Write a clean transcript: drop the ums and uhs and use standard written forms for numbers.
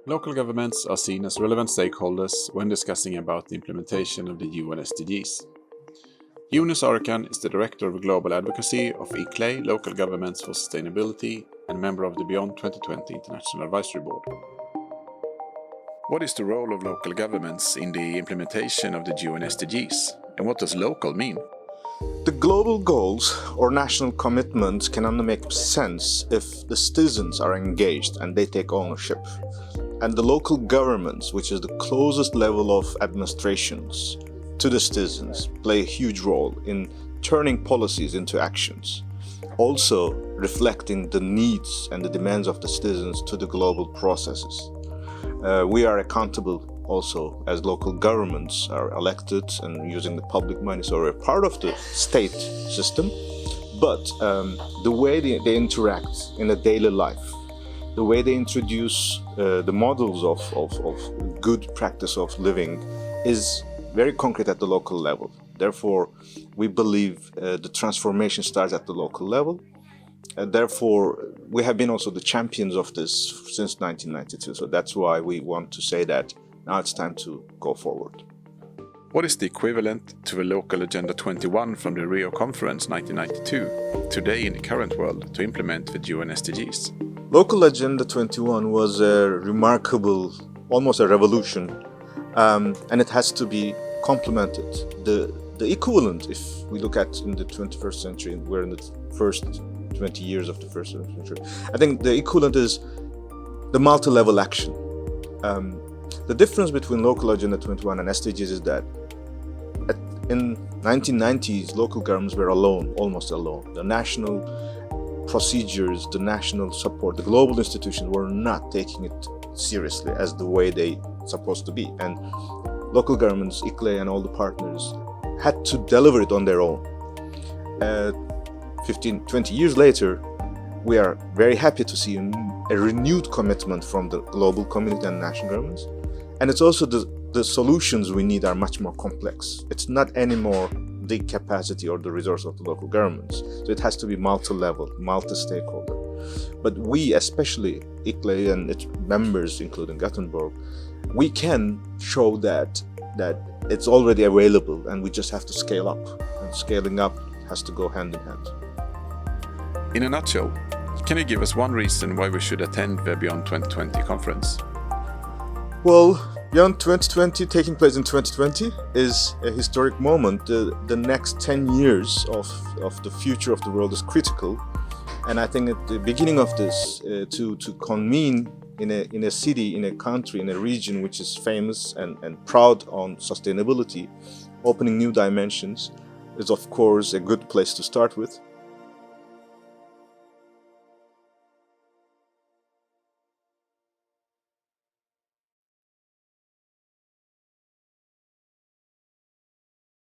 Local governments are seen as relevant stakeholders when discussing about the implementation of the UN SDGs. Yunus Arikan is the Director of Global Advocacy of ICLEI, Local Governments for Sustainability, and member of the Beyond 2020 International Advisory Board. What is the role of local governments in the implementation of the UN SDGs, and what does local mean? The global goals or national commitments can only make sense if the citizens are engaged and they take ownership. And the local governments, which is the closest level of administrations to the citizens, play a huge role in turning policies into actions, also reflecting the needs and the demands of the citizens to the global processes. We are accountable also as local governments are elected and using the public money, so we're part of the state system, but the way they interact in a daily life, the way they introduce the models of good practice of living is very concrete at the local level. Therefore, we believe the transformation starts at the local level. Therefore, we have been also the champions of this since 1992. So that's why we want to say that now it's time to go forward. What is the equivalent to a local Agenda 21 from the Rio Conference 1992 today in the current world to implement the UN SDGs? Local Agenda 21 was a remarkable, almost a revolution, and it has to be complemented. The equivalent, if we look at in the 21st century, we're in the first 20 years of the first century, I think the equivalent is the multi-level action. The difference between Local Agenda 21 and SDGs is that in 1990s, local governments were alone, almost alone. The national procedures, the national support, the global institutions were not taking it seriously as the way they supposed to be. And local governments, ICLEI and all the partners had to deliver it on their own. 20 years later, we are very happy to see a renewed commitment from the global community and national governments. And it's also the solutions we need are much more complex. It's not anymore the capacity or the resource of the local governments. So it has to be multi-level, multi-stakeholder. But we, especially ICLEI and its members, including Gothenburg, we can show that it's already available and we just have to scale up. And scaling up has to go hand in hand. In a nutshell, can you give us one reason why we should attend the Beyond 2020 conference? Well, Beyond 2020, taking place in 2020, is a historic moment. The next 10 years of the future of the world is critical. And I think at the beginning of this, to convene in a city, in a country, in a region which is famous and proud on sustainability, opening new dimensions, is of course a good place to start with.